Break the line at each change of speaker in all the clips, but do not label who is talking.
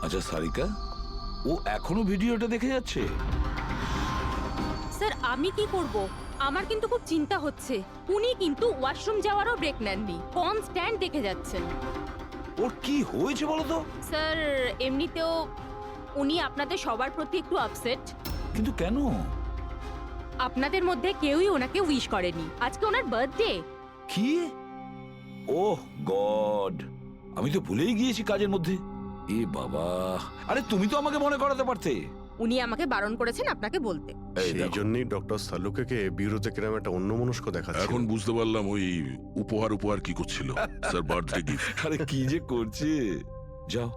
আচ্ছা সারিকা, ও এখনো ভিডিওটা দেখে যাচ্ছে?
স্যার আমি কি করব? আমার কিন্তু খুব চিন্তা হচ্ছে। উনি কিন্তু ওয়াশরুম যাওয়ারও ব্রেক নেননি, কনস্ট্যান্ট দেখে যাচ্ছেন।
ওর কি হয়েছে বলো তো?
স্যার এমনিতেও উনি আপনাদের সবার প্রতি একটু আপসেট।
কিন্তু কেন?
আপনাদের মধ্যে কেউই ওনাকে উইশ করেনি। আজকে ওনার বার্থডে।
কি? ওহ গড, আমি তো ভুলেই গিয়েছি কাজের মধ্যে। এ বাবা, আরে তুমি তো আমাকে মনে করাতে পারতে।
উনি আমাকে বারণ করেছেন আপনাকে বলতে।
এই
সেই
দেখো।
জন্যই ডক্টর সালুকে বিউরোতে কিরম একটা অন্যমনস্ক দেখাচ্ছে।
এখন বুঝতে পারলাম ওই উপহার কি করছিল। Sir birthday gift.
আরে কি যে করছে। যাও।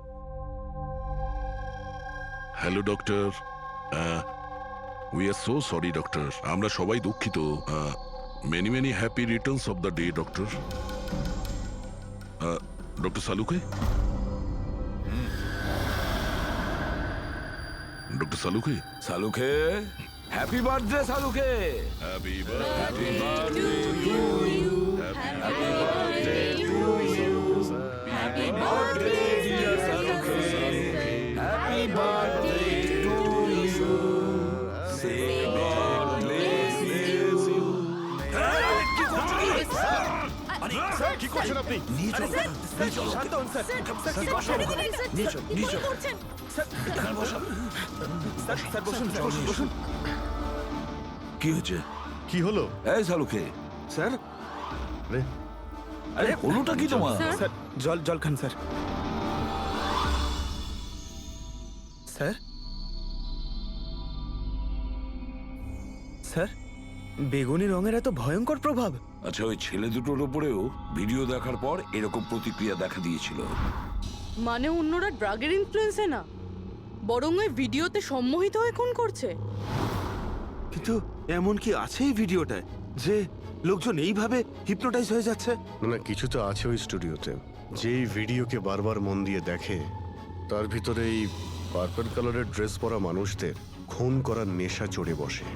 Hello doctor, we are so sorry doctor, আমরা সবাই দুঃখিত। Many many happy returns of the day doctor. Doctor Salunke, doctor Salunke,
Salunke, happy birthday Salunke.
Happy
happy birthday to you. Say God bless you.
কি করছেন আপনি?
নিয়ে চলো, নিয়ে চলো।
শান্ত হন স্যার।
নিয়ে চলো, নিয়ে চলো। এখানে বসো।
স্যার বসুন, বসুন, বসুন।
কি হয়েছে?
কি হলো?
এই সালুকে,
স্যার,
আরে
আরে হলোটা কি তোমার?
স্যার জল খান স্যার। স্যার, স্যার বেগুনি রঙের এত ভয়ঙ্কর প্রভাব।
আচ্ছা, ওই ছেলে দুটোর ওপরেও ভিডিও দেখার পর এরকম প্রতিক্রিয়া দেখা দিয়েছিল।
মানে অন্যরা ড্রাগের ইনফ্লুয়েন্সে না, বরং ওই ভিডিওতে সম্মোহিত হয়ে খুন করছে।
কিন্তু এমন কি আছে এই ভিডিওটায় যে লোকজন এইভাবে হিপনোটাইজ হয়ে যাচ্ছে?
না না, কিছু তো আছে ওই স্টুডিওতে। যেই ভিডিওকে বারবার মন দিয়ে দেখে তার ভিতরে এই পার্পল কালারের ড্রেস পরা মানুষদের খুন করার নেশা চড়ে বসে।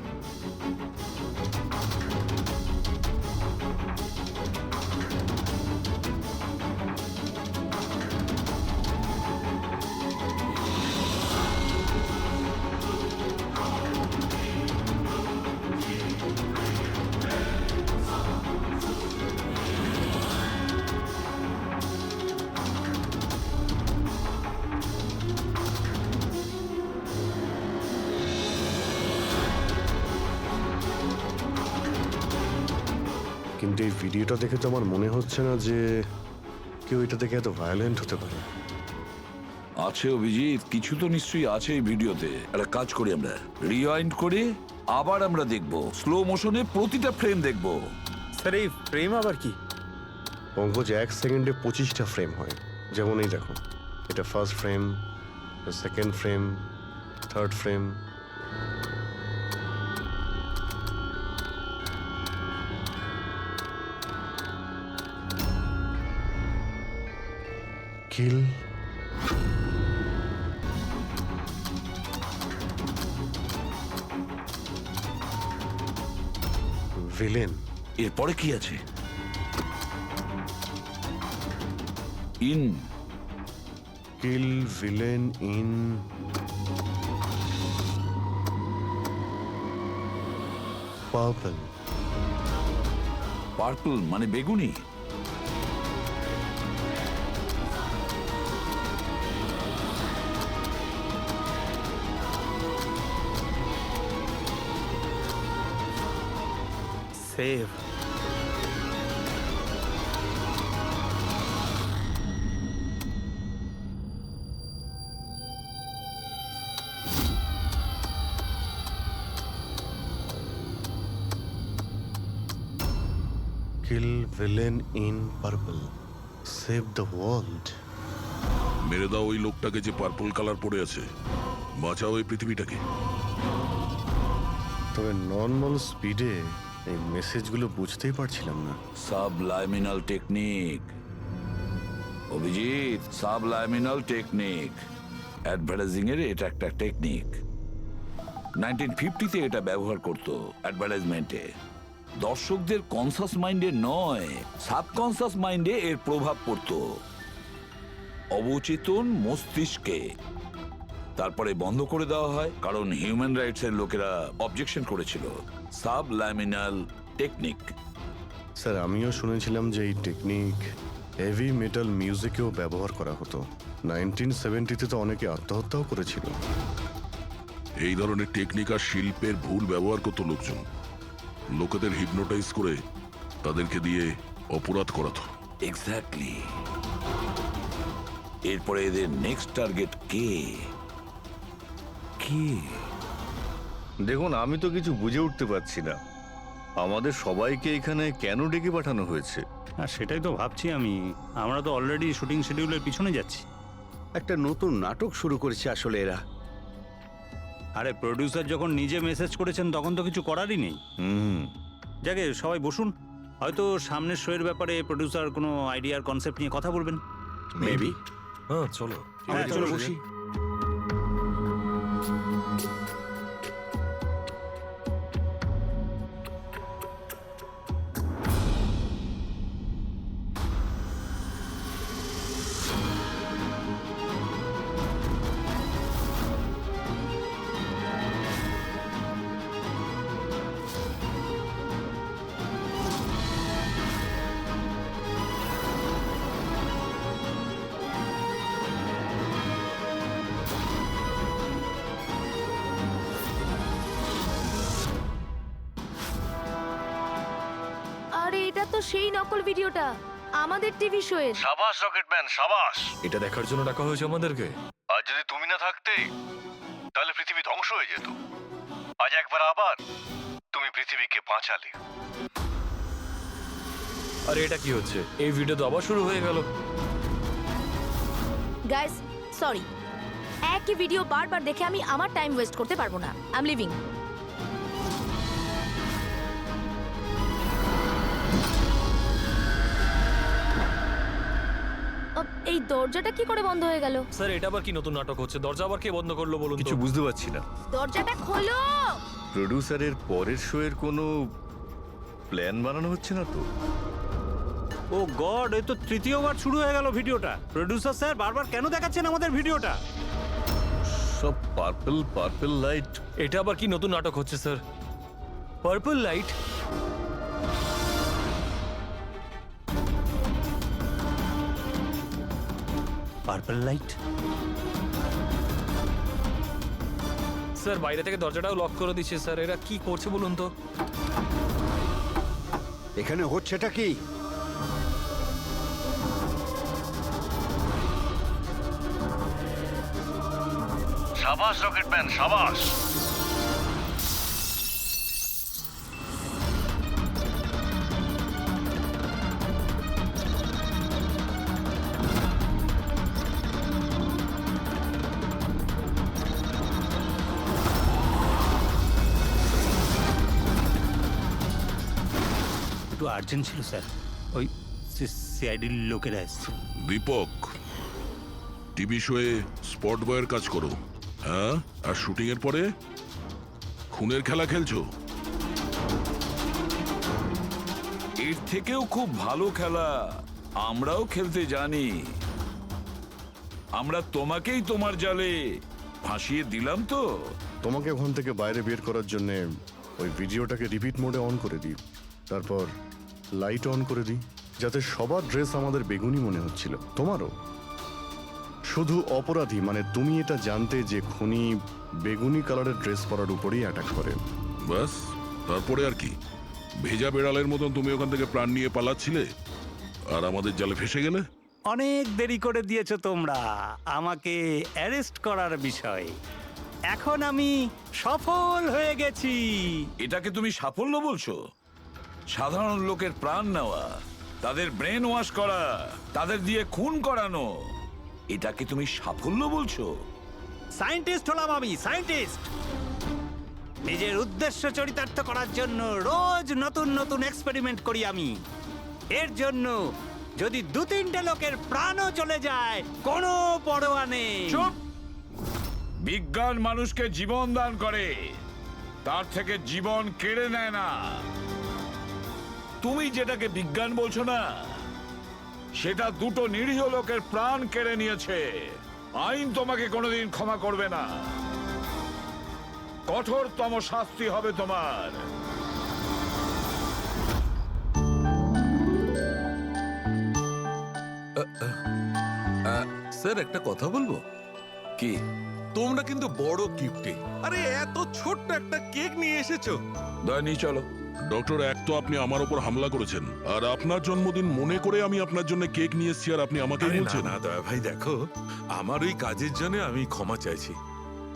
কিন্তু এই ভিডিওটা দেখে তো আমার মনে হচ্ছে না যে কেউ এটা দেখে এত ভায়োলেন্ট হতে পারে।
আছে অভিজিৎ, কিছু তো নিশ্চয়ই আছে এই ভিডিওতে। একটা কাজ করি, আমরা রিওয়াইন্ড করে আবার আমরা দেখব, স্লো মোশনে প্রতিটা ফ্রেম দেখব।
স্যার এই ফ্রেম আবার কি?
পঙ্কজ, 1 সেকেন্ডে 25টা ফ্রেম হয়। যেমন এই দেখো, এটা first frame, second frame, third frame. Kill, villain,
এরপরে কি আছে? In,
kill, villain, in, purple.
Purple মানে বেগুনি।
Save.
Kill, villain, in, purple, save the world.
মেরে দাও ওই লোকটাকে যে পার্পল কালার পরে আছে, বাঁচাও এই পৃথিবীটাকে।
তবে নর্মাল স্পিডে এই মেসেজগুলো বুঝতেই পারছিলাম না।
সাবলাইমিনাল টেকনিক অভিজিৎ, সাবলাইমিনাল টেকনিক। অ্যাডভার্টাইজিং এর এটা একটা টেকনিক। 1950-তে এটা ব্যবহার করত অ্যাডভার্টাইজমেন্টে। দর্শকদের কনসাস মাইন্ডে নয়, সাবকনসাস মাইন্ডে এর প্রভাব পড়তো। অবচেতন মস্তিষ্কে। তারপরে বন্ধ করে দেওয়া হয় কারণ হিউম্যান রাইটস এর লোকেরা অবজেকশন করেছিল। সাবলামিনাল টেকনিক।
স্যার আমিও শুনেছিলাম যে এই টেকনিক হেভি মেটাল মিউজিকেও ব্যবহার করা হতো। 1970-তে তো অনেকে আত্মহত্যাও করেছিল।
এই ধরনের টেকনিক আর শিল্পের ভুল ব্যবহার করতো লোকজন। লোকেদের হিপনোটাইজ করে তাদেরকে দিয়ে অপরাধ করাতো।
এক্স্যাক্টলি। এরপরে এদের নেক্সট টার্গেট কে? কে?
দেখুন, আমি তো কিছু বুঝে উঠতে পারছি না। আমাদের সবাইকে এখানে কেন ডেকে পাঠানো হয়েছে?
আর সেটাই তো ভাবছি আমি। আমরা তো অলরেডি শুটিং শিডিউলের পিছনে যাচ্ছি।
একটা নতুন নাটক শুরু করেছে আসলে এরা।
আরে প্রডিউসার যখন নিজে মেসেজ করেছেন তখন তো কিছু করারই নেই। যাকে সবাই বসুন, হয়তো সামনের শোয়ের ব্যাপারে প্রডিউসার কোনো আইডিয়ার কনসেপ্ট নিয়ে কথা বলবেন।
মেবি।
হ্যাঁ চলো।
হ্যাঁ, চলো বসি।
আরে এটা তো সেই নকল ভিডিওটা আমাদের টিভি শোয়ের।
সাবাস রকেটম্যান, সাবাস।
এটা দেখার জন্য ডাকা হয়েছে আমাদেরকে।
আর যদি তুমি না থাকতে তাহলে পৃথিবী ধ্বংস হয়ে যেত। আজ একবার আবার তুমি পৃথিবীকে বাঁচালে।
আরে এটা কি হচ্ছে? এই ভিডিও তো আবার শুরু হয়ে গেল।
গাইস সরি, একই ভিডিও বারবার দেখে আমি আমার টাইম ওয়েস্ট করতে পারবো না। I am living. এই দরজাটা কি করে বন্ধ হয়ে গেল?
স্যার এটা আবার কি নতুন নাটক হচ্ছে? দরজা আবার কে বন্ধ করলো বলুন তো?
কিছু বুঝতে পারছি না।
দরজাটা খোলো।
প্রডিউসারের পরের শোয়ের কোনো প্ল্যান বানানো হচ্ছে না তো?
ও গড, এই তো তৃতীয়বার শুরু হয়ে গেল ভিডিওটা। প্রডিউসার স্যার বারবার কেন দেখাচ্ছেন আমাদের ভিডিওটা?
সব পার্পল পার্পল লাইট।
এটা আবার কি নতুন নাটক হচ্ছে sir? Purple light?
Purple light?
Sir বাইরে থেকে দরজাটাও লক করে দিচ্ছে স্যার। এরা কি করছে বলুন তো?
এখানে হচ্ছেটা কি?
সাবাস রকেটম্যান, সাবাস।
একটু আর্জেন্ট ছিল স্যার, ওই সিআইডির লোকেরা এসছে।
দীপক, টিভি শোয়ে স্পট বয়ের কাজ করো, হ্যাঁ? আর শুটিং এর পরে খুনের খেলা খেলছো?
এর থেকেও খুব ভালো খেলা আমরাও খেলতে জানি। আমরা তোমাকেই তোমার জালে ফাঁসিয়ে দিলাম তো।
তোমাকে ওখান থেকে বাইরে বের করার জন্য ওই ভিডিওটাকে রিপিট মোডে অন করে দিই, তারপর লাইট অন করে দিই, যাতে সবার ড্রেস আমাদের বেগুনি মনে হচ্ছিল, তোমারও। শুধু অপরাধী মানে তুমি এটা জানতে যে খুনি বেগুনি কালারের ড্রেস পরার উপরেই অ্যাটাক করে।
বাস, তারপরে আর কি? ভেজা বেড়ালের মতন তুমি ওখান থেকে প্রাণ নিয়ে পালাচ্ছিলে আর আমাদের জালে ফেসে গেলে।
অনেক দেরি করে দিয়েছো তোমরা আমাকে অ্যারেস্ট করার বিষয়ে। এখন আমি সফল হয়ে গেছি।
এটাকে তুমি সাফল্য বলছো? সাধারণ লোকের প্রাণ নেওয়া, তাদের ব্রেন ওয়াশ করা, তাদের দিয়ে খুন করানো, এটাকে তুমি সাফল্য বলছো?
সায়েন্টিস্ট হলাম আমি, সায়েন্টিস্ট। নিজের উদ্দেশ্য চরিতার্থ করার জন্য রোজ নতুন নতুন এক্সপেরিমেন্ট করি আমি। এর জন্য যদি 2-3টে লোকের প্রাণও চলে যায় কোনো পরোয়া নেই।
চুপ! বিজ্ঞান মানুষকে জীবন দান করে, তার থেকে জীবন কেড়ে নেয় না। তুমি যেটাকে বিজ্ঞান বলছো না, সেটা দুটো নিরীহ লোকের প্রাণ কেড়ে নিয়েছে। আইন তোমাকে কোনোদিন ক্ষমা করবে না। কঠোরতম শাস্তি হবে তোমার।
স্যার একটা কথা বলবো
কি?
তোমরা কিন্তু বড় কিপ্টে। আরে এত ছোট্ট একটা কেক নিয়ে এসেছো।
দয়া নিয়ে চলো।
ডক্টর, এক তো আপনি আমার উপর হামলা করেছেন, আর আপনার জন্মদিন মনে করে আমি আপনার জন্য কেক নিয়ে এসেছি, আর আপনি আমাকে
আরে না
বলছেন।
না দয়া ভাই, দেখো আমার ওই কাজের জন্য আমি ক্ষমা চাইছি।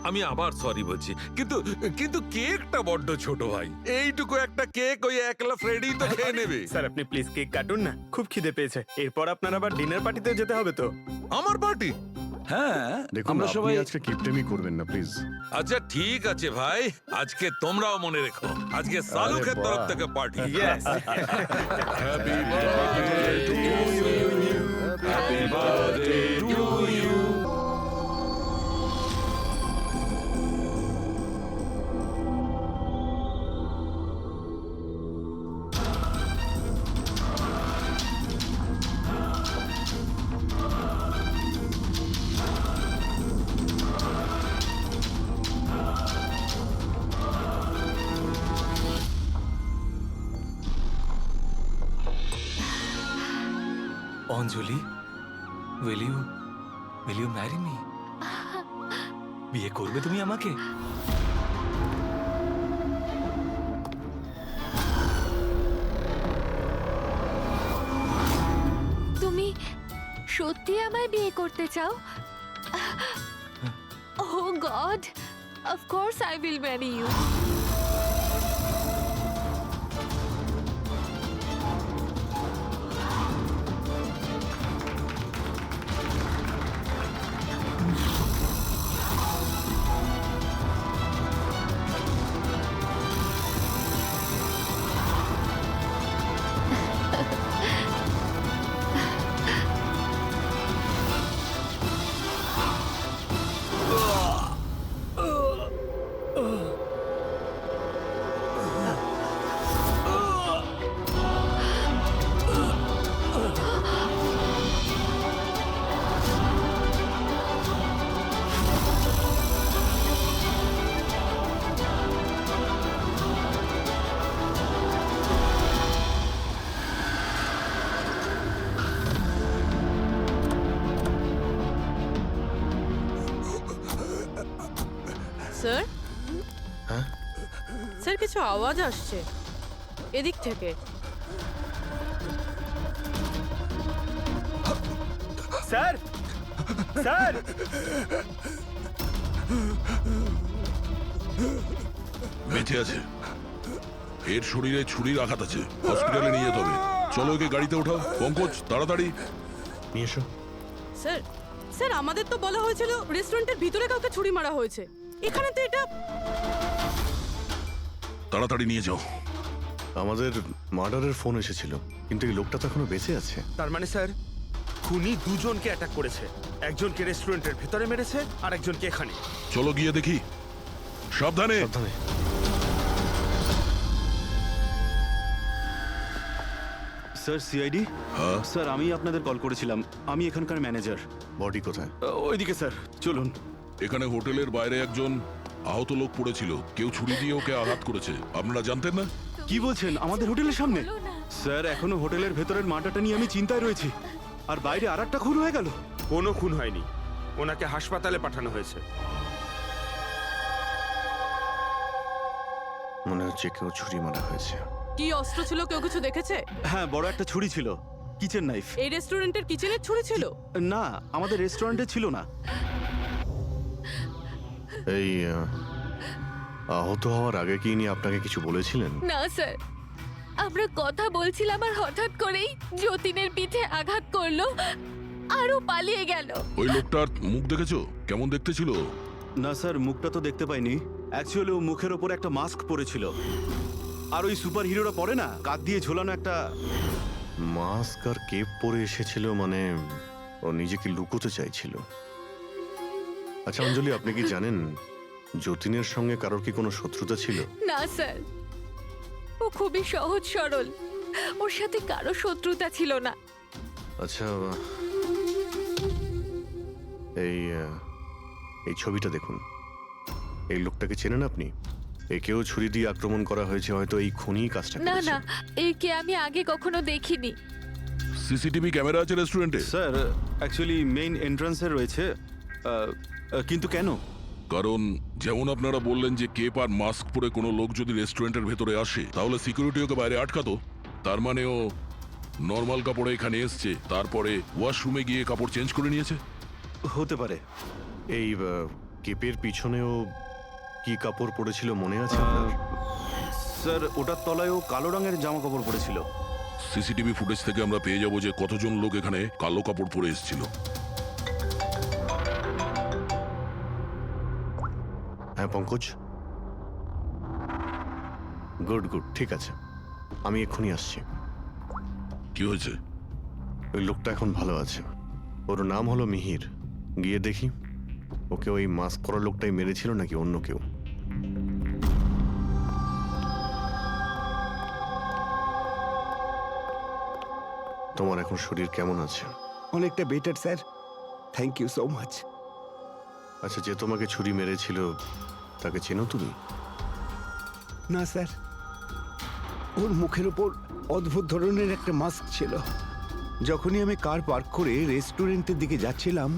আমি আবার সরি বলছি, কিন্তু কিন্তু কেকটা বড্ড ছোট ভাই। এইটুকু একটা কেক ওই একলা ফ্রেডি তো খেয়ে নেবে।
স্যার আপনি প্লিজ কেক কাটুন না, খুব খিদে পেয়েছে। এরপর আপনার আবার ডিনার পার্টিতে যেতে হবে তো।
আমার পার্টি?
হ্যাঁ,
দেখুন
আমরা
আপনি
সবাই
আজকে কিপটেমি করবেন না প্লিজ।
আচ্ছা ঠিক আছে ভাই, আজকে তোমরাও মনে রেখো, আজকে সালুকের
বাহ।
তরফ থেকে party.
Happy birthday to you. Happy birthday to you.
Anjali, will you marry me? বিয়ে করবে তুমি আমাকে?
তুমি সত্যি আমায় বিয়ে করতে চাও? Oh God, of course I will marry you.
Sir, sir কিছু আওয়াজ আসছে এদিক থেকে।
স্যার, স্যার,
বেঁচে আছে। এর শরীরে ছুরির আঘাত আছে, হসপিটালে নিয়ে যেতে হবে। চলো ওকে গাড়িতে ওঠাও। পঙ্কজ তাড়াতাড়ি
নিয়ে এসো।
স্যার, স্যার আমাদের তো বলা হয়েছিল রেস্টুরেন্টের ভিতরে কাউকে ছুরি মারা হয়েছে, এখানে তো এটা।
তাড়াতাড়ি নিয়ে যাও।
আমাদের মার্ডারের ফোন এসেছিল, কিন্তু এই লোকটা তো এখনো বেঁচে আছে।
তার মানে স্যার, খুনি দুজনকে অ্যাটাক করেছে। একজনকে রেস্টুরেন্টের ভেতরে মেরেছে, আর একজনকে এখানে।
চলো গিয়ে দেখি। সাবধানে।
সাবধানে।
স্যার সিআইডি,
হ্যাঁ?
স্যার আমি আপনাদের কল করেছিলাম। আমি এখানকার ম্যানেজার।
বডি কোথায়?
ওইদিকে স্যার, চলুন।
এখানে হোটেলের বাইরে একজন আহত লোক পড়েছিল, কেউ ছুরি দিয়ে ওকে আঘাত করেছে। আপনারা জানতেন না?
কি বলছেন, আমাদের হোটেলের সামনে? স্যার এখনো হোটেলের ভেতরের মাটাটা নিয়ে আমি চিন্তায় রয়েছি। আর বাইরে আর একটা খুন হয়ে গেল।
কোনো খুন হয়নি, ওনাকে হাসপাতালে পাঠানো হয়েছে।
মনে হচ্ছে কেউ ছুরি মারা হয়েছে।
কি অস্ত্র ছিল, কেউ কিছু দেখেছে?
হ্যাঁ, বড় একটা ছুরি ছিল, কিচেন নাইফ।
এই রেস্টুরেন্টের কিচেনের ছুরি ছিল?
না, আমাদের রেস্টুরেন্টে ছিল না।
এই আহত হওয়ার আগে কি ইনি আপনাকে কিছু বলেছিলেন?
না স্যার, আমরা কথা বলছিলাম আর হঠাৎ করেই যতীনের পিঠে আঘাত করলো আরও পালিয়ে গেল।
ওই লোকটার মুখ দেখেছো? কেমন দেখতে ছিল?
না স্যার, মুখটা তো দেখতে পাইনি। অ্যাকচুয়ালি ও মুখের ওপর একটা মাস্ক পরেছিল। আর ওই সুপার হিরোরা পরে না, কাঁধ দিয়ে ঝোলানো একটা
মাস্ক আর কেপ পরে এসেছিল, মানে ও নিজেকে লুকোতে চাইছিল। আচ্ছা অঞ্জলি, আপনি কি জানেন যতীনের সঙ্গে কারোর কি কোনো শত্রুতা ছিল?
না স্যার, ও খুবই সহজ সরল, ওর সাথে কারো শত্রুতা ছিল না।
আচ্ছা, এই ছবিটা দেখুন। এই লোকটাকে চেনেন আপনি? একেও ছুরি দিয়ে আক্রমণ করা হয়েছে, হয়তো এই খুনি কাজটা
না
করেছে।
না, একে আমি আগে কখনো দেখিনি।
সিসিটিভি ক্যামেরা আছে রেস্টুরেন্টে?
স্যার অ্যাকচুয়ালি মেইন এন্ট্রান্সে রয়েছে, কিন্তু কেন?
কারণ যেমন আপনারা বললেন যে কেপ আর মাস্ক পরে কোনো লোক যদি রেস্টুরেন্টের ভেতরে আসে তাহলে সিকিউরিটি ওকে বাইরে আটকাতো। তার মানে ও নর্মাল কাপড়ে এখানে এসছে, তারপরে ওয়াশরুমে গিয়ে কাপড় চেঞ্জ করে নিয়েছে।
হতে পারে।
এই কেপের পিছনেও কি কাপড় পরেছিল মনে আছে আপনার?
স্যার ওটার তলায় ও কালো রঙের জামা কাপড় পরেছিল।
সিসিটিভি ফুটেজ থেকে আমরা পেয়ে যাব যে কতজন লোক এখানে কালো কাপড় পরে এসেছিল।
হ্যাঁ পঙ্কজ, গুড গুড, ঠিক আছে, আমি এক্ষুনি আসছি।
কি হয়েছে?
ওই লোকটা এখন ভালো আছে, ওর নাম হলো মিহির। গিয়ে দেখি ওকে ওই মাস্ক পরা লোকটাই মেরেছিল নাকি অন্য কেউ। তোমার এখন শরীর কেমন আছে?
অনেকটা better sir, thank you so much.
আচ্ছা, যে তোমাকে ছুরি মেরেছিল তাকে চেনো তুমি?
না স্যার, ওর মুখের ওপর অদ্ভুত ধরনের একটা মাস্ক ছিল। যখনই আমি কার পার্ক করে রেস্টুরেন্টের দিকে যাচ্ছিলাম,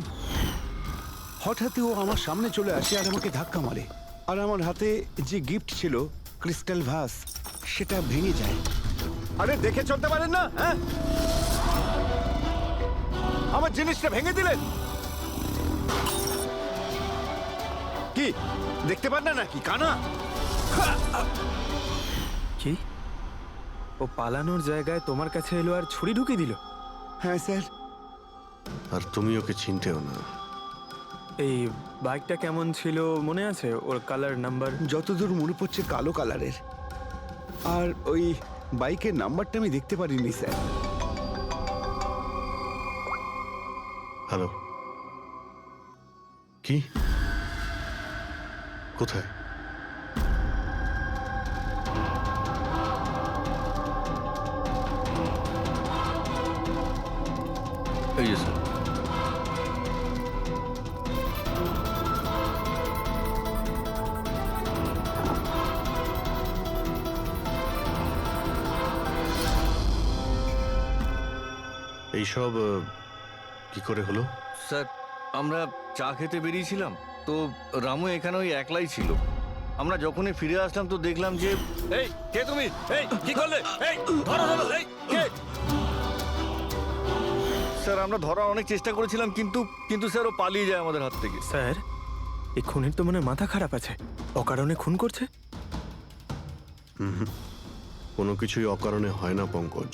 হঠাৎই ও আমার সামনে চলে আসে আর আমাকে ধাক্কা মারে, আর আমার হাতে যে গিফট ছিল ক্রিস্টাল ভাস, সেটা ভেঙে যায়। আরে দেখে চলতে পারেন না, হ্যাঁ? আমার জিনিসটা ভেঙে দিলেন। কি দেখতে পান না নাকি কানা?
কি? ও পালানোর জায়গায় তোমার কাছে এলো আর ছুরি ঢুকিয়ে দিল?
হ্যাঁ স্যার।
আর তুমি ওকে চিনতেও না।
এই বাইকটা কেমন ছিল মনে আছে? ওর কালার, নাম্বার?
যতদূর মনে পড়ছে কালো কালারের, আর ওই বাইকের নাম্বারটা আমি দেখতে পারিনি স্যার।
হ্যালো, কি? কোথায়?
এই যে স্যার।
এইসব কি করে হলো?
স্যার, আমরা চা খেতে বেরিয়েছিলাম, তো রামু এখানে ওই একলাই ছিল। আমরা যখনই ফিরে আসলাম তো দেখলাম যে... এই কে তুমি? এই কি করলে? এই ধরো ধরো, এই কে? স্যার, আমরা ধরার অনেক চেষ্টা করেছিলাম, কিন্তু স্যার ও পালিয়ে যায় আমাদের হাত থেকে।
স্যার, এই খুনের তো মনে হয় মাথা খারাপ আছে, অকারণে খুন করছে।
কোনো কিছুই অকারণে হয় না পঙ্কজ।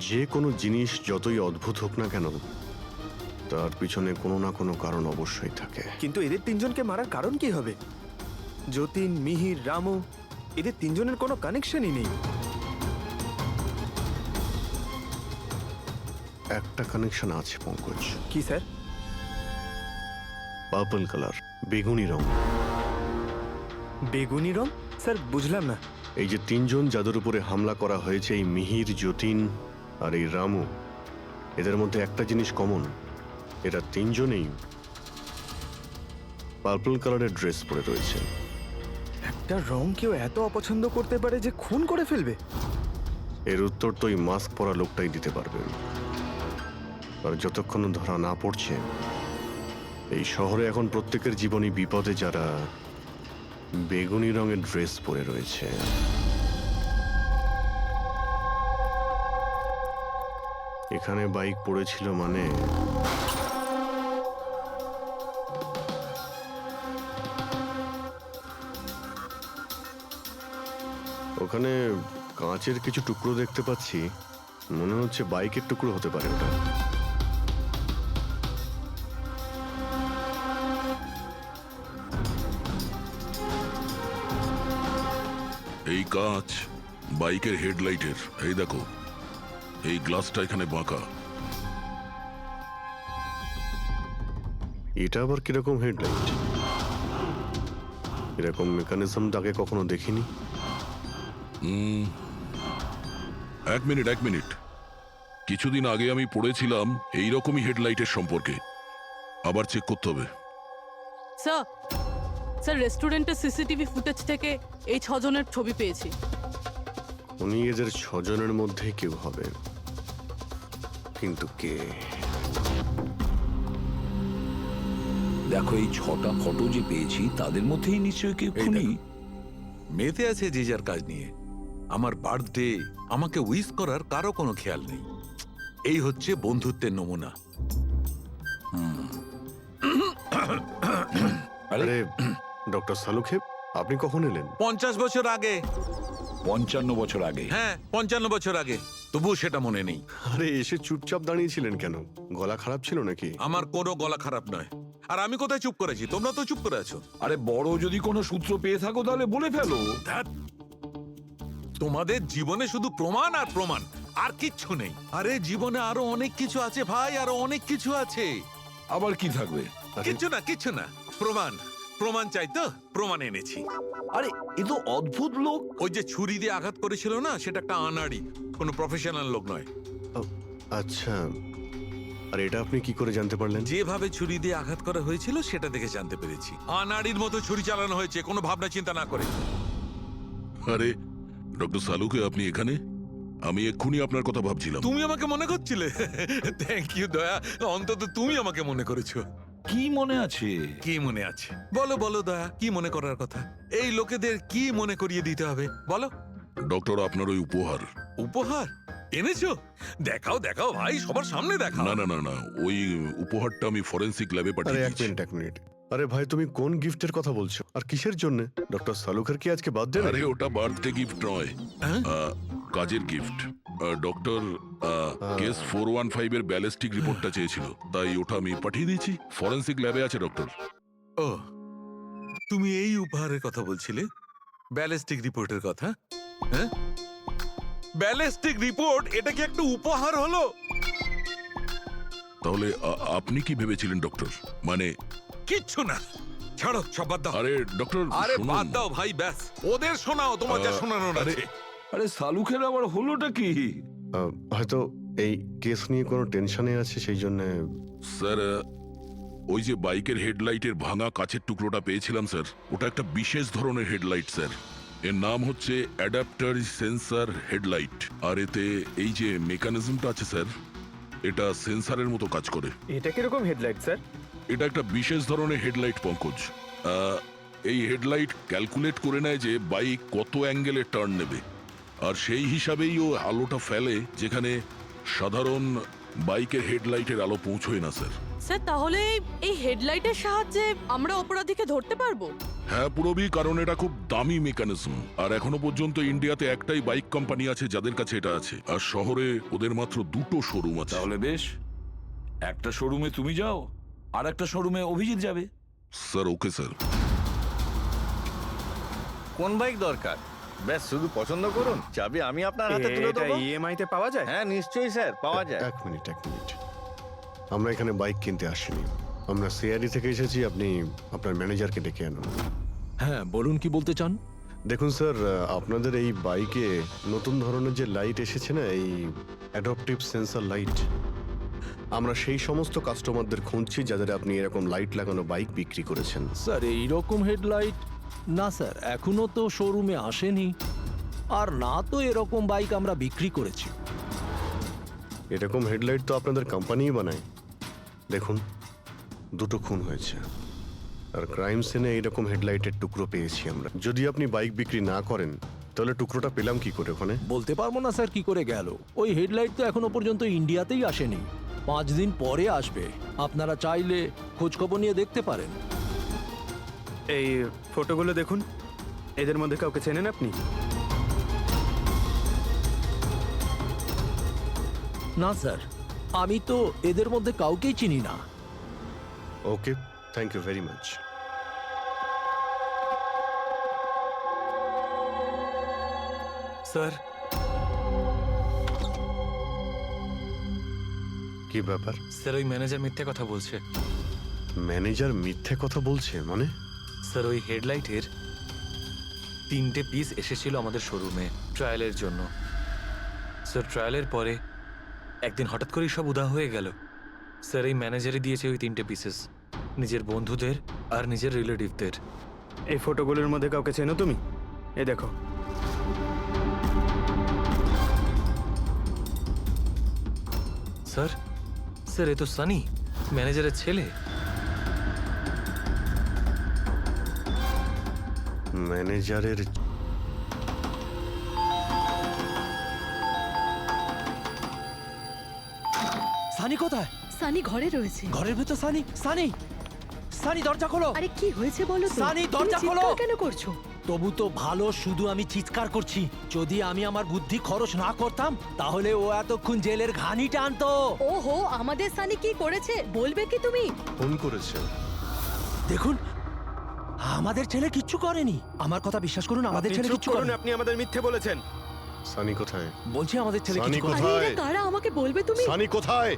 যে কোনো জিনিস যতই অদ্ভুত হোক না কেন, তার পিছনে কোনো না কোনো কারণ অবশ্যই থাকে।
কিন্তু এদের তিনজনকে মারার কারণ কি হবে? যতীন, মিহির, রামু, এদের তিনজনের কোনো কানেকশনই নেই।
একটা কানেকশন আছে পঙ্কজ।
কি স্যার?
পার্পল কালার, বেগুনি রং।
বেগুনি রং? স্যার বুঝলাম না।
এই যে তিনজন যাদের উপরে হামলা করা হয়েছে, এই মিহির, যতীন আর এই রামু, এদের মধ্যে একটা জিনিস কমন, এরা তিনজনেই পার্পল কালারের ড্রেস পরে রয়েছে।
একটা রং কেউ এত অপছন্দ করতে পারে যে খুন করে ফেলবে?
এর উত্তর তো এই মাস্ক পরা লোকটাই দিতে পারবে। আর যতক্ষণ ধরা না পড়ছে, এই শহরে এখন প্রত্যেকের জীবনই বিপদে যারা বেগুনি রঙের ড্রেস পরে রয়েছে। এখানে বাইক পড়েছিল মানে ওখানে কাঁচের কিছু টুকরো দেখতে পাচ্ছি, মনে হচ্ছে বাইকের টুকরো হতে পারে ওটা।
এই কাঁচ বাইকের হেডলাইটের। এই দেখো, এই গ্লাসটা এখানে বাঁকা।
এটা আবার কিরকম হেডলাইট? এরকম মেকানিজম আগে কখনো দেখিনি।
এক মিনিট। কিছুদিন আগে আমি পড়েছিলাম এইরকমই হেডলাইটের সম্পর্কে। আবার চেক করতে হবে।
স্যার স্যার রেস্টুরেন্টের সিসিটিভি ফুটেজ থেকে এই 6 জনের ছবি পেয়েছি।
উনি এদের 6 জনের মধ্যে কেউ হবে, কিন্তু কে?
দেখো এই 6টা ফটো যে পেয়েছি তাদের মধ্যেই নিশ্চয়ই কেউ
এই
খুনি।
দেখো, মেতে আছে যে যার কাজ নিয়ে। আমার বার্থডে, আমাকে উইশ করার কারো কোনো খেয়াল নেই। এই হচ্ছে বন্ধুত্বের নমুনা।
আরে ডক্টর সালুখে, আপনি কখন এলেন?
50 বছর আগে।
55 বছর আগে।
হ্যাঁ, 55 বছর আগে। তবুও সেটা মনে নেই।
আরে এসে চুপচাপ দাঁড়িয়েছিলেন কেন? গলা খারাপ ছিল নাকি?
আমার কোনো গলা খারাপ নয়। আর আমি কোথায় চুপ করেছি? তোমরা তো চুপ করে আছো।
আরে বড় যদি কোনো সূত্র পেয়ে থাকো তাহলে বলে ফেলো।
ধ্যাৎ, তোমাদের জীবনে শুধু প্রমাণ আর প্রমাণ, আর কিচ্ছু নেই। আরে জীবনে আরো অনেক কিছু আছে ভাই, আরো অনেক কিছু আছে।
আবার কি থাকবে?
কিচ্ছু না, কিচ্ছু না। প্রমাণ, প্রমাণ চাই তো, প্রমাণ এনেছি।
আরে এ তো অদ্ভুত লোক।
ওই যে ছুরি দিয়ে আঘাত করেছিল না, সেটা একটা আনাড়ি, কোনো প্রফেশনাল লোক নয়।
আচ্ছা, আর এটা আপনি কি করে জানতে পারলেন?
যেভাবে ছুরি দিয়ে আঘাত করা হয়েছিল সেটা দেখে জানতে পেরেছি। আনাড়ির মতো ছুরি চালানো হয়েছে, কোনো ভাবনা চিন্তা না করে।
আরে ডক্টর সালুকে, আপনি এখানে? আমি এক্ষুনি আপনার কথা ভাবছিলাম।
তুমি আমাকে মনে করছিলে? থ্যাংক ইউ দয়া, অন্তত তুমি আমাকে মনে করেছো।
কি মনে আছে?
কি মনে আছে? বলো বলো দয়া, কি মনে করার কথা? এই লোকেদের কি মনে করিয়ে দিতে হবে বলো।
ডক্টর, আপনার ওই উপহার।
উপহার এনেছো? দেখাও দেখাও ভাই, সবার সামনে দেখাও।
না না না না, ওই উপহারটা আমি ফরেনসিক ল্যাবে
আরে
পাঠিয়ে
এক
দিয়েছি।
মিনিট, এক মিনিট। আরে ভাই, তুমি কোন গিফটের কথা বলছো আর কিসের জন্য? ডক্টর সালুখের কি আজকে বার্থডে?
আরে ওটা বার্থডে গিফট নয়,
হ্যাঁ?
কাজের গিফট। ডক্টর কেস 415 এর ব্যালিস্টিক রিপোর্টটা চেয়েছিল, তাই ওটা আমি পাঠিয়ে দিয়েছি। ফরেনসিক ল্যাবে আছে ডক্টর।
ও, তুমি এই উপহারের কথা বলছিলে? ব্যালিস্টিক রিপোর্টের কথা? হ্যাঁ, ব্যালিস্টিক রিপোর্ট, এটা কি একটা উপহার হলো?
তাহলে আপনি কি ভেবেছিলেন ডক্টর? মানে
কিচ্ছু না, ছাড়ো, সব বাদ দাও।
আরে ডক্টর,
আরে
শুনুন।
বাদ দাও ভাই, ব্যাস ওদের শোনাও তোমার যা শোনানোর
আরে,
আছে।
আরে সালুখের আবার হলোটা কি?
হয়তো এই কেস নিয়ে কোনো টেনশনে আছে, সেই জন্য।
স্যার, ওই যে বাইকের হেডলাইটের ভাঙা কাচের টুকরোটা পেয়েছিলাম স্যার, ওটা একটা বিশেষ ধরনের হেডলাইট স্যার। এর নাম হচ্ছে অ্যাডাপ্টার সেন্সর হেডলাইট। আর এতে এই যে মেকানিজমটা আছে স্যার, এটা সেন্সরের মতো কাজ করে।
এটা কিরকম হেডলাইট স্যার?
এটা একটা বিশেষ ধরনের হেডলাইট পঙ্কজ। এই হেডলাইট ক্যালকুলেট করে নেয় যে বাইক কত অ্যাঙ্গেলে টার্ন নেবে, আর সেই হিসাবেই ও আলোটা ফেলে যেখানে সাধারণ বাইকের হেডলাইটের আলো পৌঁছয় না স্যার।
স্যার তাহলে এই হেডলাইটের সাহায্যে আমরা অপরাধীকে ধরতে পারবো?
হ্যাঁ পুরোবি, কারণ এটা খুব দামি মেকানিজম। আর এখনো পর্যন্ত ইন্ডিয়াতে একটাই বাইক কোম্পানি আছে যাদের কাছে এটা আছে, আর শহরে ওদের মাত্র 2টো শোরুম আছে।
তাহলে বেশ, একটা শোরুমে তুমি যাও আর একটা শোরুমে অভিজিৎ যাবে।
Sir okay sir.
কোন বাইক দরকার? ব্যাস শুধু পছন্দ করুন, চাবি আমি আপনার হাতে তুলে দেবো।
ইএমআই তে পাওয়া যায়?
হ্যাঁ নিশ্চয়ই স্যার, পাওয়া যায়।
এক মিনিট, এক মিনিট। আমরা এখানে বাইক কিনতে আসিনি, আমরা সিআরডি থেকে এসেছি। আপনি আপনার ম্যানেজারকে ডেকে আনুন।
হ্যাঁ বলুন, কি বলতে চান?
দেখুন স্যার, আপনাদের এই বাইকে নতুন ধরনের যে লাইট এসেছে না, এই অ্যাডাপটিভ সেন্সর লাইট, আমরা সেই সমস্ত কাস্টমারদের খুঁজছি যাদের আপনি এরকম লাইট লাগানো বাইক বিক্রি করেছেন।
স্যার এইরকম হেডলাইট না স্যার, এখনো তো শোরুমে আসেনি, আর না তো এরকম বাইক আমরা বিক্রি করেছি।
এরকম হেডলাইট তো আপনাদের কোম্পানিই বানায়। দেখুন, 2টো খুন হয়েছে, আর ক্রাইম সিনে এইরকম হেডলাইটের টুকরো পেয়েছি আমরা। যদি আপনি বাইক বিক্রি না করেন তাহলে টুকরোটা পেলাম কি করে ওখানে?
বলতে পারবো না স্যার কি করে গেল। ওই হেডলাইট তো এখনো পর্যন্ত ইন্ডিয়াতেই আসেনি, 5 দিন পরে আসবে। আপনারা চাইলে খোঁজ খবর নিয়ে দেখতে পারেন।
এই ফটোগুলো দেখুন, এদের মধ্যে কাউকে চেনেন আপনি?
না স্যার, আমি তো এদের মধ্যে কাউকেই চিনি না।
Okay, thank you very much.
Sir,
কি ব্যাপার?
স্যার ওই ম্যানেজার মিথ্যে কথা বলছে।
ম্যানেজার মিথ্যে কথা বলছে মানে?
স্যার ওই হেডলাইটের 3টে পিস এসেছিল আমাদের শোরুমে ট্রায়ালের জন্য। স্যার ট্রায়ালের পরে
একদিন হঠাৎ করেই সব উদা হয়ে গেল। স্যার এই ম্যানেজারে দিয়েছে ওই 3টে পিসেস, নিজের বন্ধুদের আর নিজের রিলেটিভদের।
এই ফটোগুলোর মধ্যে কাউকে চেনো তুমি? এ দেখো।
স্যার, স্যার এ তো সানি, ম্যানেজারের ছেলে।
ম্যানেজারের
সানি কোথায়?
সানি ঘরে রয়েছে।
ঘরের ভেতর সানি? সানি, সানি দরজা খোলো।
আরে কি হয়েছে বলো তো?
সানি,
তুমি
দরজা খোলো।
চিৎকার কেন করছো?
তবু তো ভালো, শুধু আমি চিৎকার করছি। যদি আমি আমার বুদ্ধি খরচ না করতাম তাহলে ও এতক্ষণ জেলের ঘানি টানতো।
ওহো, আমাদের সানি কি করেছে বলবে কি তুমি?
ফোন করেছে।
দেখুন, আমাদের ছেলে কিচ্ছু করেনি। আমার কথা বিশ্বাস করুন, আমাদের ছেলে কিচ্ছু করেনি।
আপনি আমাদের মিথ্যে বলেছেন।
সানি কোথায়?
বলছি আমাদের ছেলে
সানি
কিছু করেনি।
আরে
কোথায়?
এরা কারা আমাকে বলবে তুমি?
সানি কোথায়?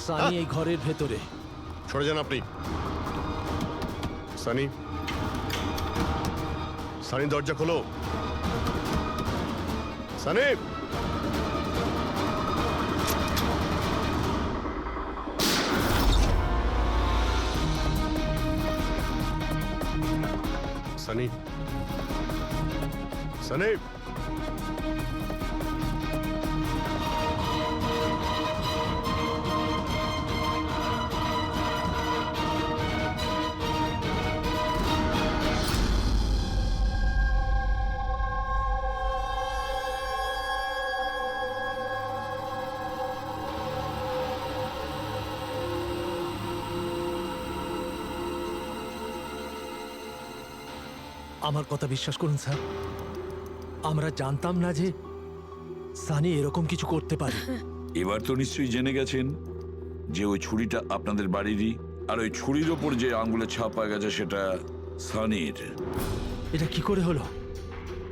সানি এই ঘরের ভেতরে।
সরে যান আপনি। সানি, সানি দরজা খোলো। সানি, সানি, সানি।
আমার কথা বিশ্বাস করুন স্যার, আমরা জানতাম না যে সানি এরকম কিছু করতে পারে।
এবার তো নিশ্চয়ই জেনে গেছেন যে ওই ছুরিটা আপনাদের বাড়িরই, আর ওই ছুরির ওপর যে আঙ্গুলের ছাপ পাওয়া গেছে সেটা সানির।
এটা কি করে হলো?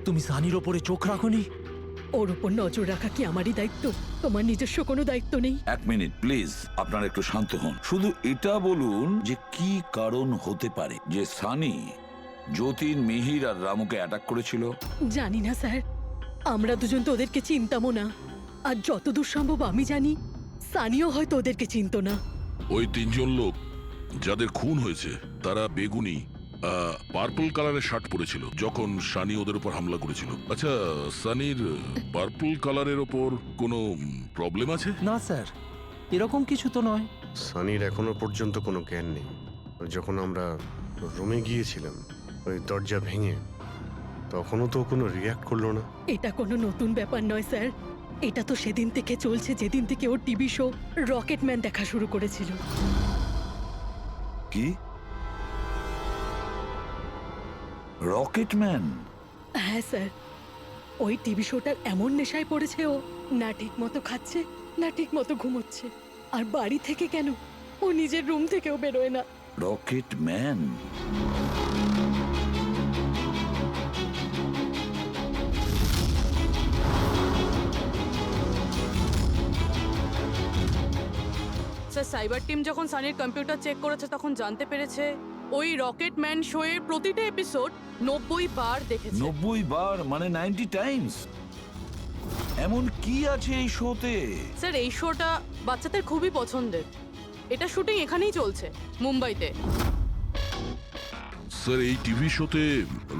তুমি সানির ওপরে চোখ রাখোনি?
ওর উপর নজর রাখা কি আমারই দায়িত্ব? তোমার নিজস্ব কোনো দায়িত্ব নেই?
এক মিনিট প্লিজ, আপনারা একটু শান্ত হন। শুধু এটা বলুন যে কি কারণ হতে পারে যে সানি যতীন, মিহির আর রামুকে অ্যাটাক করেছিল।
জানি না স্যার, আমরা দুজন তো ওদেরকে চিনতামও না। আর যতদূর সম্ভব আমি জানি সানিও হয়তো ওদেরকে চিনতো না।
ওই 3জন লোক যাদের খুন হয়েছে তারা বেগুনি পার্পল কালারের শার্ট পরেছিল যখন সানি ওদের উপর হামলা করেছিল। আচ্ছা, সানির পার্পল কালারের ওপর কোনো প্রবলেম আছে?
না স্যার, এরকম কিছু তো নয়।
সানির এখনো পর্যন্ত কোনো জ্ঞান নেই। যখন আমরা রুমে গিয়েছিলাম ওই দরজা ভেঙে, তখনও তো কোনো রিয়াক্ট করলো না।
এটা কোনো নতুন ব্যাপার নয় স্যার, এটা তো সেদিন থেকে চলছে যেদিন থেকে ওর টিভি শো রকেটম্যান দেখা শুরু করেছিল।
কি? রকেটম্যান?
হ্যাঁ স্যার, ওই টিভি শোটার এমন নেশায় পড়েছে ও, না ঠিক মতো খাচ্ছে না ঠিক মতো ঘুমোচ্ছে। আর বাড়ি থেকে কেন, ও নিজের রুম থেকেও বেরোয় না।
রকেটম্যান?
স্যার, সাইবার টিম যখন সানির কম্পিউটার চেক করেছে তখন জানতে পেরেছে ওই রকেটম্যান শো এর প্রতিটা এপিসোড 90 বার দেখেছে।
90 বার মানে 90 টাইমস? এমন কি আছে এই শোতে?
স্যার, এই শোটা বাচ্চাদের খুবই পছন্দের। এটা শুটিং এখানেই চলছে, মুম্বাইতে।
স্যার, এই টিভি শোতে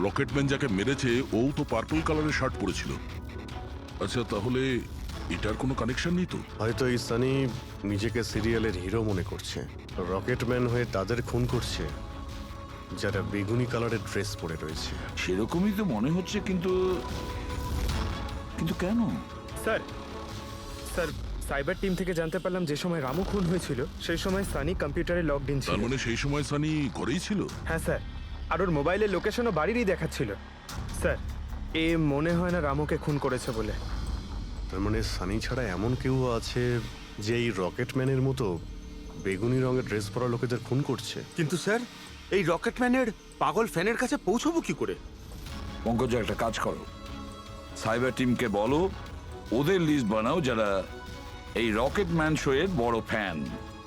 রকেটম্যান যাকে মেরেছে ও তো পার্পল কালারের শার্ট পরেছিল। আচ্ছা, তাহলে এটার কোনো কানেকশন নেই তো?
হয়তো এই সানি নিজেকে সিরিয়ালের হিরো মনে করছে, রকেটম্যান হয়ে তাদের খুন করছে যারা বেগুনি কালারের ড্রেস পরে রয়েছে।
সেরকমই তো মনে হচ্ছে, কিন্তু কিন্তু কেন?
স্যার, সাইবার টিম থেকে জানতে পারলাম যে সময় রামু খুন হয়েছিল সেই সময় সানি কম্পিউটারে লগড ইন ছিল।
তার মানে সেই সময় সানি ঘরেই ছিল?
হ্যাঁ স্যার, আর ওর মোবাইলের লোকেশনও বাড়িরই দেখাচ্ছিল। স্যার, এ মনে হয় না রামুকে খুন করেছে বলে।
তার মানে সানি ছাড়া এমন কেউ আছে যে এই রকেটম্যানের মতো বেগুনি রঙের ড্রেস পরা লোকেদের খুন করছে।
কিন্তু স্যার, এই রকেটম্যানের পাগল ফ্যানের কাছে পৌঁছবো কি করে?
পঙ্কজ, একটা কাজ করো, সাইবার টিমকে বলো ওদের লিস্ট বানাও যারা এই রকেটম্যান শো এর বড় ফ্যান,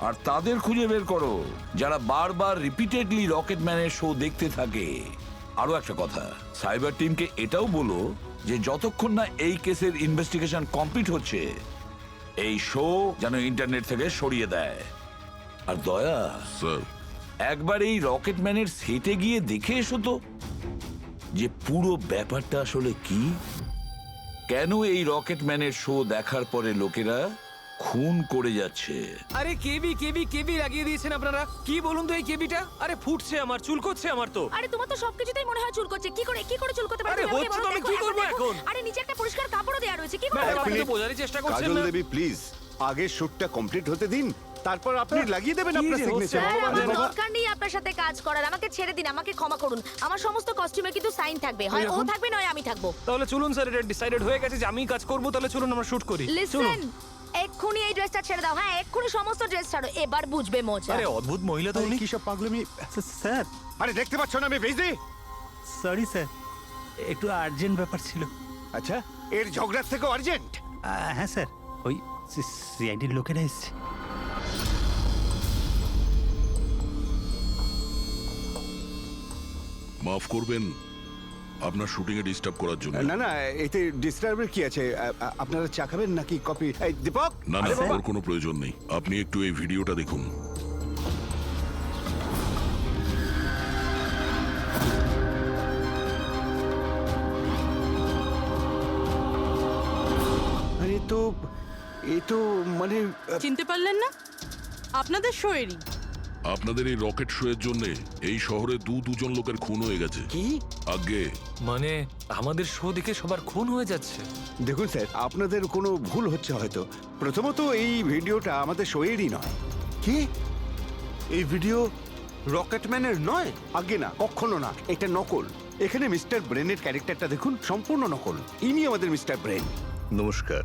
আর তাদের খুঁজে বের করো যারা বারবার রিপিটেডলি রকেটম্যানের শো দেখতে থাকে। আরো একটা কথা, সাইবার টিমকে এটাও বলো যে যতক্ষণ না এই কেসের ইনভেস্টিগেশন কমপ্লিট হচ্ছে এই শো যেন ইন্টারনেট থেকে সরিয়ে দেয়। আর দয়া,
স্যার,
একবার এই রকেটম্যানের সেটে গিয়ে দেখে এসো তো যে পুরো ব্যাপারটা আসলে কি। কেন এই রকেটম্যানের শো দেখার পরে লোকেরা খুন করে যাচ্ছে।
আরে কেবি কেবি কেবি লাগিয়ে দিয়েছেন আপনারা। কি বলুন তো এই কেবিটা? আরে ফুটছে আমার, চুল করছে আমার তো।
আরে তোমার তো সবকিছুতেই মনে হয় চুল করছে। কি করে চুল করতে পারে?
আরে
তুমি আমাকে
হচ্ছে তো,
বলো,
আমি
দেখো,
কি করবো
দেখো।
এখন?
আরে নিচে একটা পরিষ্কার কাপড়ও দেয়া রয়েছে। কি করে
এক
করবো?
আপনি তো
মিনিট।
বোঝারই চেষ্টা করছেন
কাজল
না।
দেবী প্লিজ আগে শুটটা কমপ্লিট হতে দিন, তারপর আপনি লাগিয়ে দেবেন
কি
আপনার
যে হচ্ছে?
সিগনেচার।
স্যার, আমার
বাবা।
দরকার নেই আপনার সাথে কাজ করার। আমাকে ছেড়ে দিন, আমাকে ক্ষমা করুন। আমার সমস্ত কস্টিউমে কিন্তু সাইন থাকবে। হয় ও থাকবে নয় আমি থাকবো।
তাহলে চলুন স্যার, এটা ডিসাইডেড হয়ে গেছে যে আমিই কাজ করবো। তাহলে চলুন আমরা শুট করি। চলুন।
লিসেন, এক্ষুনি এই ড্রেসটা ছেড়ে দাও। হ্যাঁ, এক্ষুনি সমস্ত ড্রেস ছাড়ো। এবার বুঝবে মজা।
আরে অদ্ভুত মহিলা তো উনি।
কি সব পাগলামি
স্যার,
আরে দেখতে পাচ্ছ না আমি বিজি।
সরি স্যার, একটু আর্জেন্ট ব্যাপার ছিল।
আচ্ছা, এর ঝগড়ার থেকে আর্জেন্ট?
হ্যাঁ স্যার, ওই সিআইডির লোকেরা এসছে।
মাফ করবেন আপনার শুটিং এ ডিস্টার্ব করার জন্য।
না না, এতে ডিস্টার্বের কি আছে? আপনারা চা খাবেন নাকি কফি? এই দীপক,
না না,
আরে বাবা।
ওর কোনো প্রয়োজন নেই। আপনি একটু এই ভিডিওটা দেখুন।
আরে তো এ তো মানে
চিনতে পারলেন না? আপনাদের শোয়েরই।
আপনাদের এই রকেট শো এর জন্য এই শহরে দুজন লোকের খুন হয়ে গেছে।
কি?
আগে
মানে আমাদের শো দেখে সবার খুন হয়ে যাচ্ছে।
দেখুন স্যার, আপনাদের কোনো ভুল হচ্ছে হয়তো। প্রথমত এই ভিডিওটা আমাদের শোয়েরই নয়। কি? এই ভিডিও রকেটম্যানের নয়? আগে না, কখনো না, এটা নকল। এখানে মিস্টার ব্রেনের ক্যারেক্টারটা দেখুন, সম্পূর্ণ নকল। ইনি আমাদের মিস্টার ব্রেন। নমস্কার।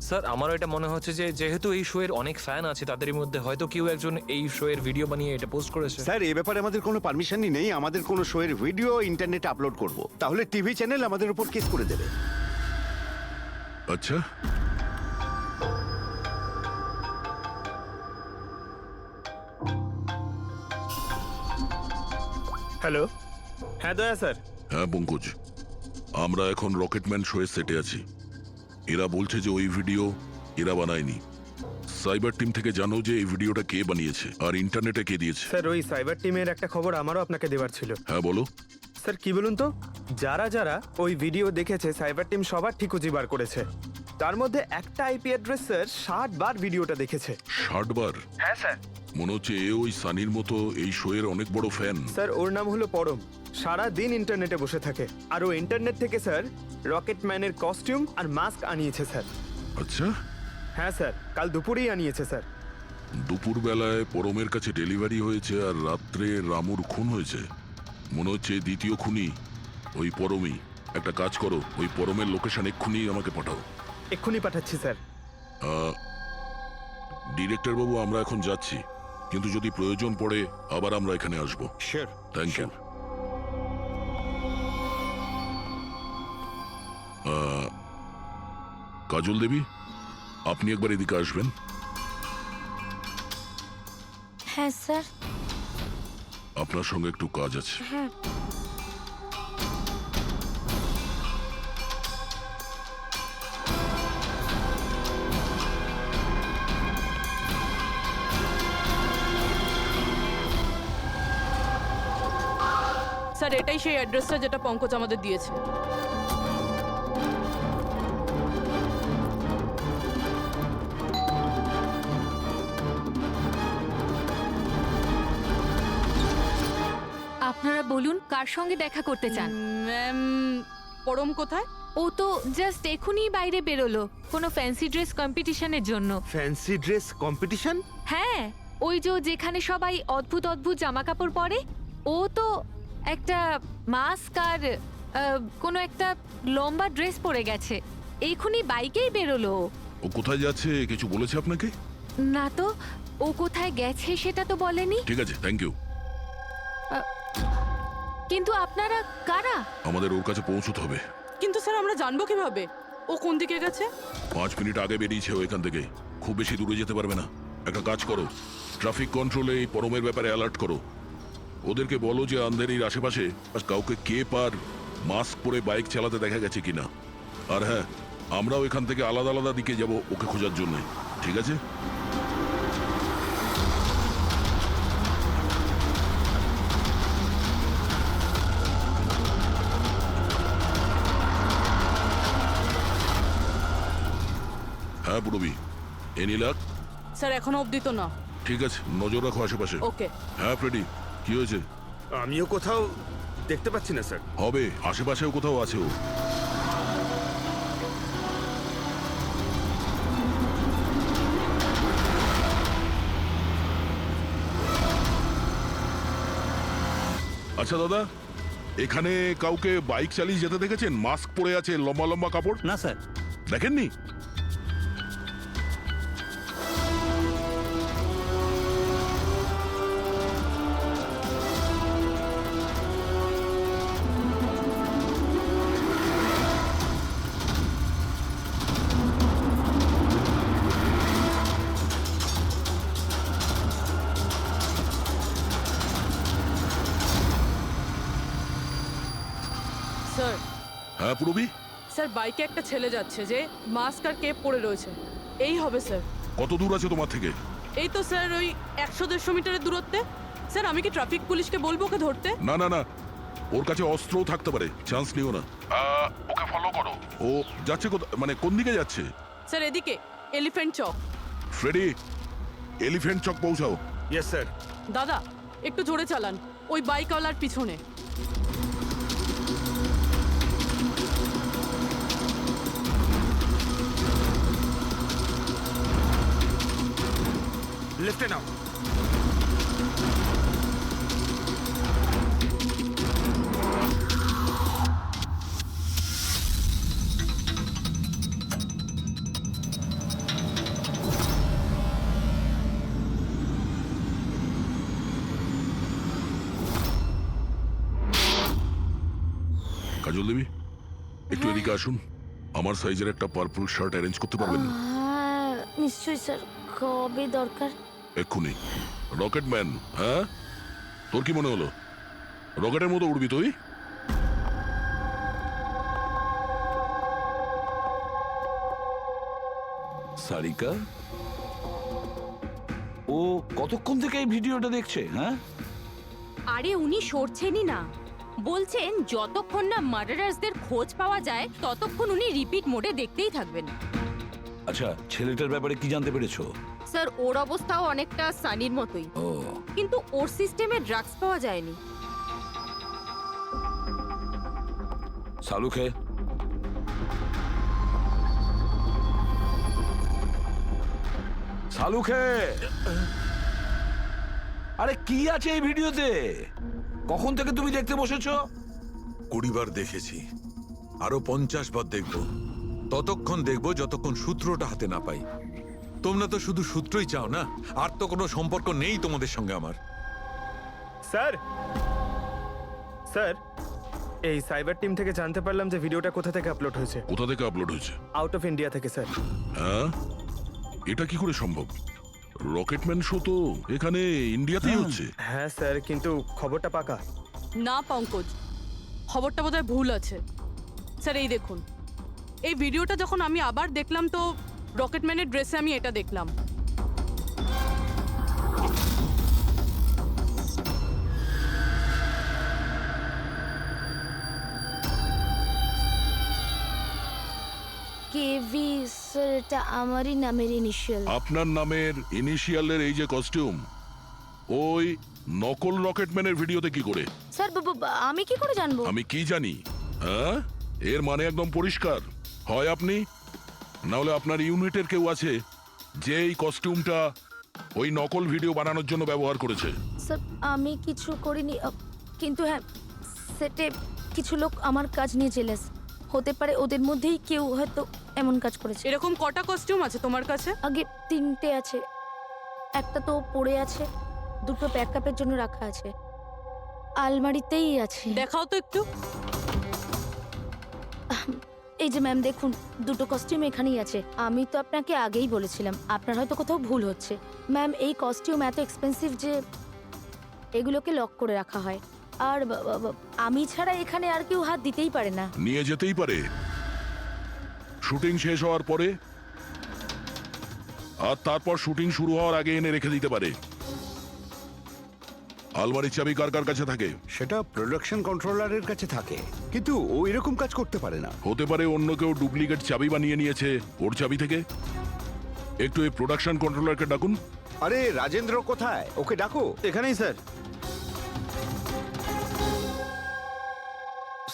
স্যার, আমারও এটা মনে হচ্ছে যে যেহেতু এই শো এর অনেক ফ্যান আছে, তাদের মধ্যে হয়তো কেউ একজন এই শো এর ভিডিও বানিয়ে এটা পোস্ট করেছে।
স্যার, এ ব্যাপারে আমাদের কোনো পারমিশনই নেই। আমাদের কোনো শোয়ের ভিডিও ইন্টারনেটে আপলোড করব, তাহলে টিভি চ্যানেল আমাদের উপর কেস করে দেবে।
আচ্ছা,
হ্যালো, হ্যাঁ দয়া স্যার।
হ্যাঁ পঙ্কজ, আমরা এখন রকেটম্যান শো এর সেটে আছি। এরা বলছে যে ওই ভিডিও এরা বানায়নি। সাইবার টিম থেকে জানো যে এই ভিডিওটা কে বানিয়েছে আর ইন্টারনেটে কে দিয়েছে?
স্যার, ওই সাইবার টিমের একটা খবর আমারও আপনাকে দেওয়ার ছিল।
হ্যাঁ বলো।
স্যার, কি বলুন তো, যারা যারা ওই ভিডিও দেখেছে সাইবার টিম সবার ঠিক খুঁজে বার করেছে। তার মধ্যে একটা আইপি অ্যাড্রেস স্যার 60 বার ভিডিওটা দেখেছে।
60 বার?
হ্যাঁ স্যার।
মনে হচ্ছে এ ওই সানির মতো এই শো এর অনেক বড় ফ্যান।
স্যার, ওর নাম হলো পরম। সারা দিন ইন্টারনেটে বসে থাকে। আর ও ইন্টারনেট থেকে স্যার রকেটম্যানের কস্টিউম আর মাস্ক আনিয়েছে স্যার।
আচ্ছা,
হ্যাঁ স্যার, কাল দুপুরেই আনিয়েছে স্যার।
দুপুর বেলায় পরমের কাছে ডেলিভারি হয়েছে আর রাত্রে রামুর খুন হয়েছে। মনে হচ্ছে দ্বিতীয় খুনি ওই পরমই। একটা কাজ করো, ওই পরমের লোকেশন এক্ষুনি আমাকে পাঠাও।
এক্ষুনি পাঠাচ্ছি স্যার।
ডিরেক্টর বাবু, আমরা এখন যাচ্ছি, কিন্তু যদি প্রয়োজন পড়ে আবার আমরা এখানে আসবো।
Sure.
Thank you. Kajal Devi, আপনি একবার এদিকে আসবেন।
হ্যাঁ স্যার।
আপনার সঙ্গে একটু কাজ আছে।
হ্যাঁ।
স্যার, এটাই সেই অ্যাড্রেসটা যেটা পঙ্কজ আমাদের দিয়েছে।
আপনারা বলুন কার সঙ্গে দেখা করতে চান?
ম্যাম, পরম কোথায়?
ও তো জাস্ট এখনই বাইরে বেরোলো কোনো ফ্যান্সি ড্রেস কম্পিটিশনের জন্য।
Fancy dress competition?
হ্যাঁ, ওই যে যেখানে সবাই অদ্ভুত অদ্ভুত জামা কাপড় পরে, ও তো একটা মাস্ক আর কোনো একটা লম্বা ড্রেস পরে গেছে। এখনই বাইকেই বেরোলো।
ও কোথায় যাচ্ছে কিছু বলেছে আপনাকে?
না তো, ও কোথায় গেছে সেটা তো বলেনি।
ঠিক আছে, থ্যাংক ইউ।
কিন্তু আপনারা কারা?
আমাদের ওর কাছে পৌঁছতে হবে।
কিন্তু স্যার, আমরা জানবো কিভাবে ও কোন দিকে গেছে?
5 মিনিট আগে বেরিয়েছে ও এখান থেকে। খুব বেশি দূরে যেতে পারবে না। একটা কাজ করো, ট্রাফিক কন্ট্রোলে এই পরমের ব্যাপারে অ্যালার্ট করো। ওদেরকে বলো যে আন্ধেরির আশেপাশে কাউকে কেপ আর মাস্ক পরে বাইক চালাতে দেখা গেছে কিনা। আর হ্যাঁ, আমরাও এখান থেকে আলাদা আলাদা দিকে যাব ওকে খোঁজার জন্য, ঠিক আছে? হ্যাঁ পুরবি, এনি লাক?
স্যার এখনো অবধি তো না।
ঠিক আছে, নজর রাখো আশেপাশে।
ওকে।
হ্যাঁ ফ্রেডি, কি হয়েছে?
আমিও কোথাও দেখতে পাচ্ছি না স্যার।
হবে, আশেপাশেও কোথাও আছে ও। আচ্ছা দাদা, এখানে কাউকে বাইক চালিয়ে যেতে দেখেছেন? মাস্ক পরে আছে, লম্বা লম্বা কাপড়?
না স্যার।
দেখেননি?
স্যার
হ্যাঁ পুরবি,
স্যার বাইকে একটা ছেলে যাচ্ছে যে মাস্ক আর কেপ পরে রয়েছে। এই হবে স্যার।
কত দূর আছে তোমার থেকে?
এই তো স্যার ওই 100-150 মিটারের দূরত্বে। স্যার আমি কি ট্রাফিক পুলিশকে বলবো ওকে ধরতে?
না না না, ওর কাছে অস্ত্রও থাকতে পারে, চান্স নিও না। ওকে ফলো করো। ও যাচ্ছে মানে কোন দিকে যাচ্ছে?
স্যার এদিকে, Elephant Chowk.
Freddie, Elephant Chowk পৌঁছাও।
Yes sir.
দাদা একটু জোরে চালান, ওই বাইকওয়ালার পিছনে।
লেফটে নাও।
কাজল দেবী, একটু এদিকে আসুন। আমার সাইজের একটা পার্পল শার্ট অ্যারেঞ্জ করতে পারবেন?
হ্যাঁ নিশ্চয়ই স্যার, কবে দরকার?
এক্ষুনি। রকেটম্যান, হ্যাঁ? তোর কি মনে হলো রকেটের মতো উড়বি তুই?
সারিকা, ও কতক্ষণ থেকে এই ভিডিওটা দেখছে? হ্যাঁ,
আরে উনি সরছেনই না, বলছেন যতক্ষণ না মার্ডারার্সদের খোঁজ পাওয়া যায় ততক্ষণ উনি রিপিট মোডে দেখতেই থাকবেন।
আচ্ছা, ছেলেটার ব্যাপারে কি জানতে পেরেছো?
স্যার ওর অবস্থাও অনেকটা সানির মতোই,
ও,
কিন্তু ওর সিস্টেমে ড্রাগস পাওয়া যায়নি।
সালুখে, সালুখে, আরে কি আছে এই ভিডিওতে? কখন থেকে তুমি দেখতে বসেছো?
20 বার দেখেছি, আরো 50 বার দেখবো। ততক্ষণ দেখবো যতক্ষণ সূত্রটা হাতে না পাই। তোমরা তো শুধু সূত্রই চাও না, আর তো কোনো সম্পর্ক নেই তোমাদের সঙ্গে আমার।
স্যার, স্যার এই সাইবার টিম থেকে জানতে পারলাম যে ভিডিওটা কোথা থেকে আপলোড হয়েছে।
কোথা থেকে আপলোড হয়েছে?
আউট অফ ইন্ডিয়া থেকে স্যার।
হ্যাঁ, এটা কি করে সম্ভব? রকেটম্যান শো তো এখানে ইন্ডিয়াতেই হচ্ছে।
হ্যাঁ স্যার, কিন্তু খবরটা পাকা
না পঙ্কজ, খবরটা বোধহয় ভুল আছে। স্যার এই দেখুন, এই ভিডিওটা যখন আমি আবার দেখলাম তো রকেটম্যানের ড্রেসে আমি এটা দেখলাম।
কেভি স্যার, এটা আমারই নামের ইনিশিয়াল।
আপনার নামের ইনিশিয়ালের এই যে কস্টিউম, ওই নকল রকেটম্যানের ভিডিওতে কি করে?
স্যার আমি কি করে জানবো?
আমি কি জানি? হ্যাঁ, এর মানে একদম পরিষ্কার, হয় আপনি না হলে আপনার ইউনিটের কেউ আছে যে এই কস্টিউমটা ওই নকল ভিডিও বানানোর জন্য ব্যবহার করেছে।
স্যার আমি কিছু করিনি, কিন্তু হ্যাঁ সেটে কিছু লোক আমার কাজ নিয়ে জেলেস। হতে পারে ওদের মধ্যেই কেউ হয়তো এমন কাজ করেছে।
এরকম কটা কস্টিউম আছে তোমার কাছে?
আগে 3টে আছে, একটা তো পড়ে আছে, 2টো ব্যাকআপের জন্য রাখা আছে, আলমারিতেই আছে।
দেখাও তো একটু।
এই যে ম্যাম দেখুন, 2টো কস্টিউম এখানেই আছে। আমি তো আপনাকে আগেই বলেছিলাম, আপনার হয়তো কোথাও ভুল হচ্ছে। ম্যাম এই কস্টিউম এত এক্সপেন্সিভ যে এগুলোকে লক করে রাখা হয়, আর আমি ছাড়া এখানে আর কেউ হাত দিতেই পারে না।
নিয়ে যেতেই পারে, শুটিং শেষ হওয়ার পরে আর তারপর শুটিং শুরু হওয়ার আগে এনে রেখে দিতে পারে। আলমারির চাবি কার কার কাছে থাকে?
সেটা প্রোডাকশন কন্ট্রোলারের কাছে থাকে, কিন্তু ও এরকম কাজ করতে পারে না।
হতে পারে অন্য কেউ ডুপ্লিকেট চাবি বানিয়ে নিয়েছে ওর চাবি থেকে। একটু এই প্রোডাকশন কন্ট্রোলারকে ডাকুন।
আরে রাজেন্দ্র কোথায়? ওকে ডাকো।
এখানেই স্যার।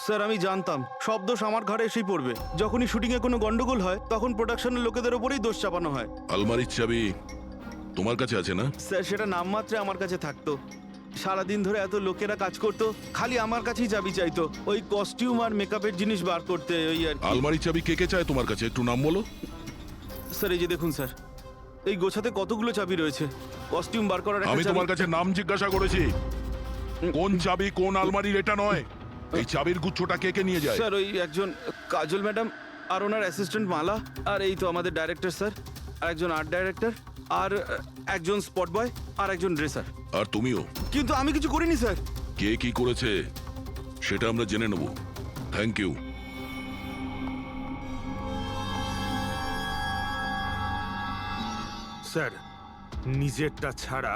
স্যার আমি জানতাম সব দোষ আমার ঘরে এসেই পড়বে। যখনই শুটিং এ কোনো গন্ডগোল হয় তখন প্রোডাকশনের লোকেদের উপরেই দোষ চাপানো হয়।
আলমারির চাবি তোমার কাছে আছে না?
স্যার সেটা নামমাত্রে আমার কাছে থাকতো। সারাদিন ধরে এত লোকেরা কাজ করতো, খালি আমার কাছেই চাবি চাইতো ওই কস্টিউম আর মেকআপের জিনিস বার করতে, ওই আর কি।
আলমারির চাবি কে কে চায় তোমার কাছে? একটু নাম বলো।
স্যার এই যে দেখুন স্যার, এই গোছাতে কতগুলো চাবি রয়েছে। কস্টিউম বার করার একটা
আমি
চাবি-
তোমার কাছে নাম জিজ্ঞাসা করেছি, কোন চাবি কোন আলমারির এটা নয়। এই চাবির গুচ্ছটা কে কে নিয়ে যায়?
স্যার ওই একজন কাজল ম্যাডাম আর ওনার অ্যাসিস্ট্যান্ট মালা, আর এই তো আমাদের ডাইরেক্টর স্যার, আর একজন আর্ট ডাইরেক্টর, আর একজন স্পট বয়, আর একজন ড্রেসার।
আর তুমিও?
কিন্তু আমি কিছু করিনি স্যার।
কে কি করেছে সেটা আমরা জেনে নেব। Thank you.
স্যার নিজেরটা ছাড়া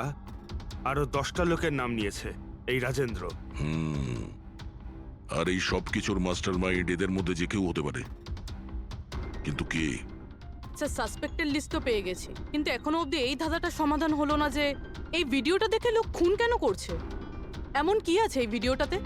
আরো 10টা লোকের নাম নিয়েছে এই রাজেন্দ্র।
আর এই সব কিছুর মাস্টার মাইন্ড এদের মধ্যে যে কেউ হতে পারে, কিন্তু কে?
স্যার সাসপেক্টেড লিস্ট তো পেয়ে গেছি, কিন্তু এখনো অবধি এই ধাঁধাটার সমাধান হলো না যে এই ভিডিওটা দেখে লোক খুন কেন করছে। এমন কি আছে এই ভিডিওটাতে?